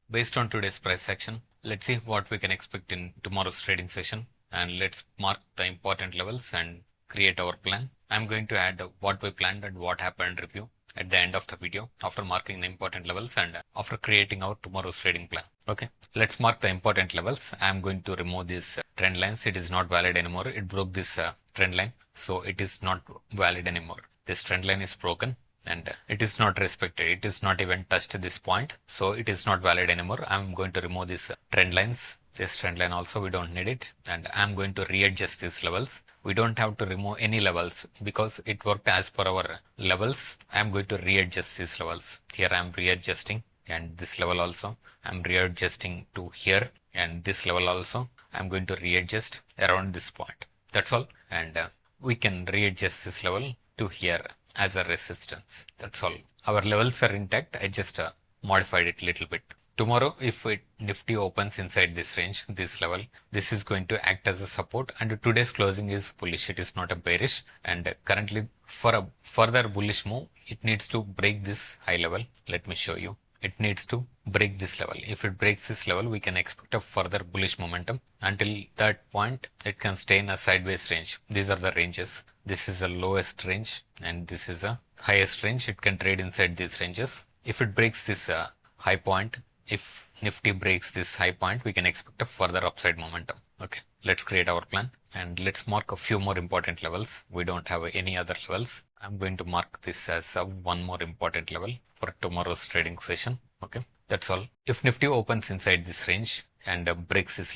Based on today's price action, let's see what we can expect in tomorrow's trading session, and let's mark the important levels and create our plan. I'm going to add what we planned and what happened review at the end of the video after marking the important levels and after creating our tomorrow's trading plan. Okay, let's mark the important levels. I'm going to remove this trend lines. It is not valid anymore. It broke this trend line, so it is not valid anymore. This trend line is broken and it is not respected. It is not even touched this point, so it is not valid anymore. I'm going to remove these trend lines. This trend line also we don't need it, and I'm going to readjust these levels. We don't have to remove any levels because it worked as per our levels. I'm going to readjust these levels. Here I'm readjusting, and this level also I'm readjusting to here, and this level also I'm going to readjust around this point. That's all, and we can readjust this level to here as a resistance. That's all. Our levels are intact. I just modified it a little bit. Tomorrow, if Nifty opens inside this range, this level, this is going to act as a support, and today's closing is bullish. It is not a bearish, and currently for a further bullish move, it needs to break this high level. Let me show you. It needs to break this level. If it breaks this level, we can expect a further bullish momentum. Until that point, it can stay in a sideways range. These are the ranges. This is the lowest range and this is a highest range. It can trade inside these ranges. If it breaks this high point, if Nifty breaks this high point, we can expect a further upside momentum. Okay, let's create our plan and let's mark a few more important levels. We don't have any other levels. I'm going to mark this as one more important level for tomorrow's trading session. Okay, that's all. If Nifty opens inside this range and breaks this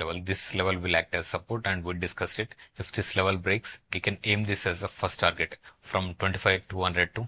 level will act as support, and we discussed it. If this level breaks, we can aim this as a first target from 25,200 to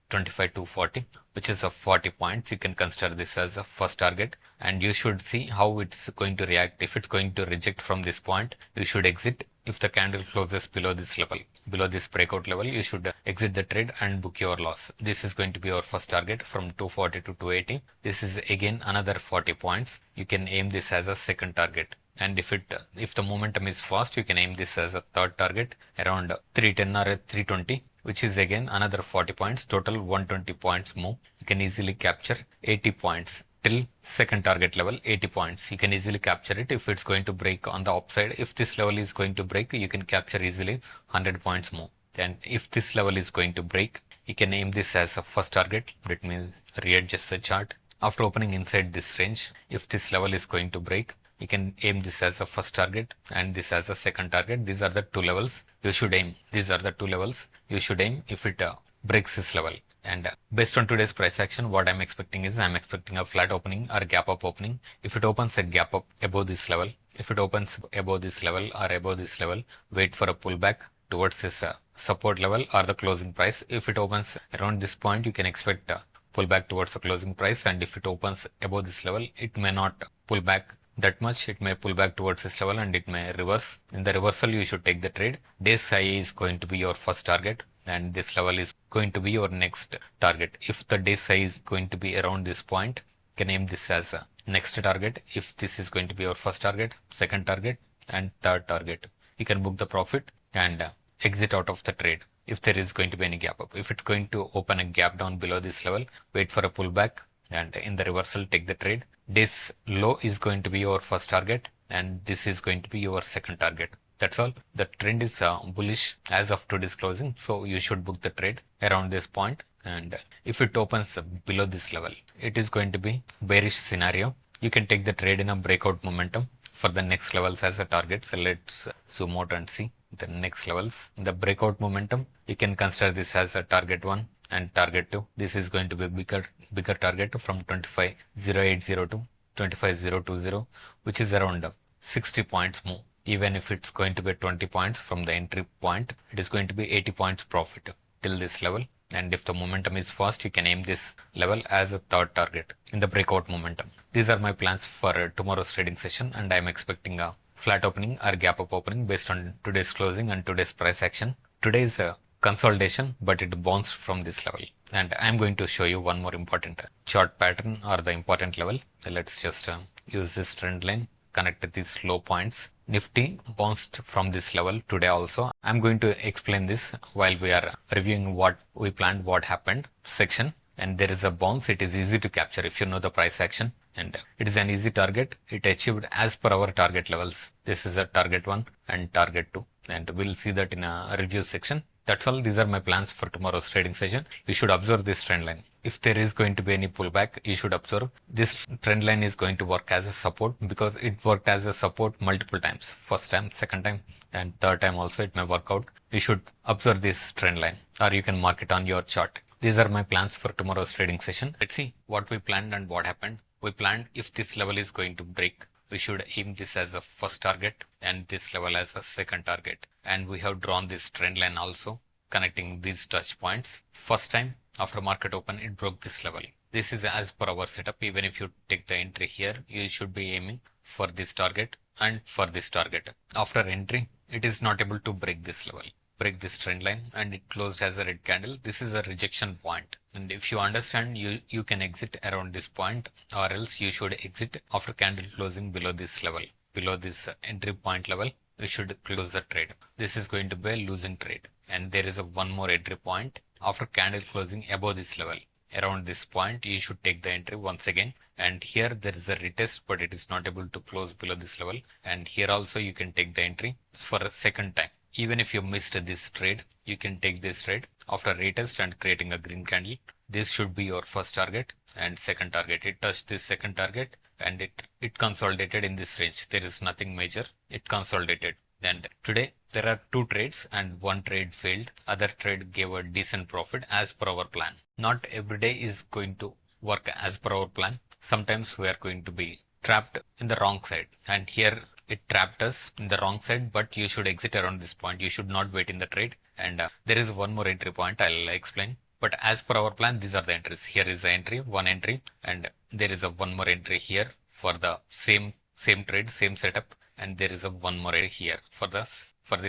25,240, which is a 40 points. You can consider this as a first target, and you should see how it's going to react. If it's going to reject from this point, you should exit. If the candle closes below this level, below this breakout level, you should exit the trade and book your loss. This is going to be our first target from 240 to 280. This is again another 40 points. You can aim this as a second target. And if the momentum is fast, you can aim this as a third target around 310 or 320, which is again another 40 points. Total 120 points move. You can easily capture 80 points. Till second target level, 80 points. You can easily capture it if it's going to break on the upside. If this level is going to break, you can capture easily 100 points more. And if this level is going to break, you can aim this as a first target. Let me readjust the chart. After opening inside this range, if this level is going to break, you can aim this as a first target and this as a second target. These are the two levels you should aim. These are the two levels you should aim if it breaks this level. And based on today's price action, what I'm expecting is I'm expecting a flat opening or gap up opening. If it opens a gap up above this level, if it opens above this level or above this level, wait for a pullback towards this support level or the closing price. If it opens around this point, you can expect a pullback towards the closing price. And if it opens above this level, it may not pull back that much. It may pull back towards this level and it may reverse. In the reversal, you should take the trade. Day's high is going to be your first target, and this level is going to be your next target. If the day's high is going to be around this point, you can aim this as a next target. If this is going to be your first target, second target, and third target, you can book the profit and exit out of the trade if there is going to be any gap up. If it's going to open a gap down below this level, wait for a pullback and in the reversal, take the trade. This low is going to be your first target and this is going to be your second target. That's all. The trend is bullish as of today's closing, so you should book the trade around this point. And if it opens below this level, it is going to be bearish scenario. You can take the trade in a breakout momentum for the next levels as a target. So let's zoom out and see the next levels. The breakout momentum, you can consider this as a target 1 and target 2. This is going to be bigger target from 25,080 to 25,020, which is around 60 points more. Even if it's going to be 20 points from the entry point, it is going to be 80 points profit till this level. And if the momentum is fast, you can aim this level as a third target in the breakout momentum. These are my plans for tomorrow's trading session, and I'm expecting a flat opening or gap up opening based on today's closing and today's price action. Today is a consolidation, but it bounced from this level. And I'm going to show you one more important chart pattern or the important level. So let's just use this trend line, connect these low points. Nifty bounced from this level today also. I'm going to explain this while we are reviewing what we planned, what happened section. And there is a bounce. It is easy to capture if you know the price action. and it is an easy target. It achieved as per our target levels. This is a target 1 and target 2, and we'll see that in a review section. That's all. These are my plans for tomorrow's trading session. You should observe this trend line. If there is going to be any pullback, you should observe this trend line is going to work as a support, because it worked as a support multiple times. First time, second time, and third time also it may work out. You should observe this trend line, or you can mark it on your chart. These are my plans for tomorrow's trading session. Let's see what we planned and what happened. We planned if this level is going to break, we should aim this as a first target and this level as a second target. And we have drawn this trend line also connecting these touch points. First time after market open, it broke this level. This is as per our setup. Even if you take the entry here, you should be aiming for this target and for this target. After entry, it is not able to break this level, break this trend line, and it closed as a red candle. This is a rejection point, and if you understand, you can exit around this point, or else you should exit after candle closing below this level, below this entry point level. You should close the trade. This is going to be a losing trade, and there is a one more entry point after candle closing above this level. Around this point, you should take the entry once again, and here there is a retest, but it is not able to close below this level, and here also you can take the entry for a second time. Even if you missed this trade, you can take this trade after retest and creating a green candle. This should be your first target and second target. It touched this second target and it consolidated in this range. There is nothing major. It consolidated. And today there are two trades and one trade failed. Other trade gave a decent profit as per our plan. Not every day is going to work as per our plan. Sometimes we are going to be trapped in the wrong side, and here it trapped us in the wrong side, but you should exit around this point. You should not wait in the trade. And there is one more entry point I'll explain. But as per our plan, these are the entries. Here is the entry, one entry, and there is a one more entry here for the same trade, same setup, and there is a one more entry here for the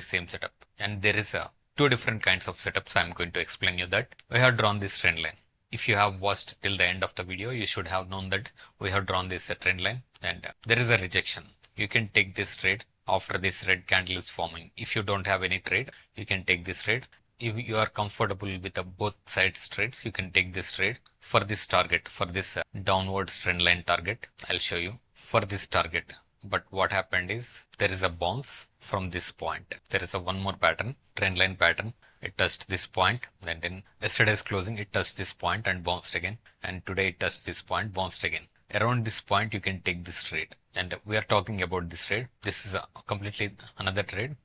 same setup. And there is two different kinds of setups. I'm going to explain you that. We have drawn this trend line. If you have watched till the end of the video, you should have known that we have drawn this trend line, and there is a rejection. You can take this trade after this red candle is forming. If you don't have any trade, you can take this trade. If you are comfortable with both sides trades, you can take this trade for this target, for this downwards trend line target. I'll show you for this target. But what happened is there is a bounce from this point. There is a one more pattern, trend line pattern. It touched this point, and in yesterday's closing, it touched this point and bounced again. And today it touched this point, bounced again. Around this point, you can take this trade. And we are talking about this trade. This is a completely another trade.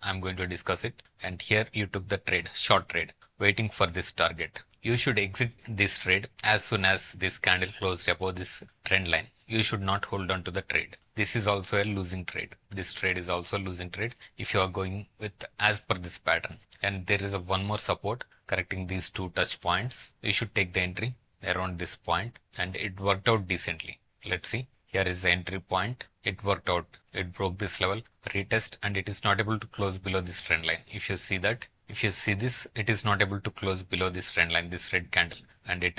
I'm going to discuss it. And here you took the trade, short trade, waiting for this target. You should exit this trade as soon as this candle closed above this trend line. You should not hold on to the trade. This is also a losing trade. This trade is also a losing trade if you are going with as per this pattern. And there is a one more support correcting these two touch points. You should take the entry around this point, and it worked out decently. Let's see. Here is the entry point. It worked out. It broke this level, retest, and it is not able to close below this trend line. If you see that, if you see this, it is not able to close below this trend line, this red candle, and it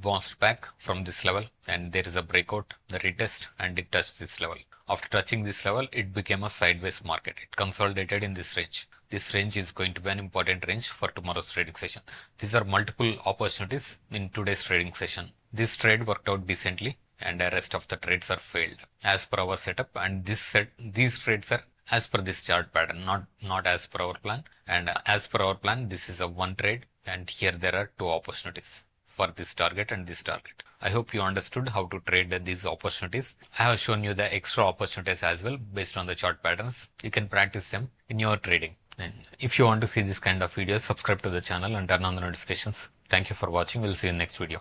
bounced back from this level, and there is a breakout, the retest, and it touched this level. After touching this level, it became a sideways market. It consolidated in this range. This range is going to be an important range for tomorrow's trading session. These are multiple opportunities in today's trading session. This trade worked out decently, and the rest of the trades are failed as per our setup. And these trades are as per this chart pattern, not as per our plan. And as per our plan, this is a one trade, and here there are two opportunities for this target and this target. I hope you understood how to trade these opportunities. I have shown you the extra opportunities as well based on the chart patterns. You can practice them in your trading. And if you want to see this kind of videos, subscribe to the channel and turn on the notifications. Thank you for watching. We'll see you in the next video.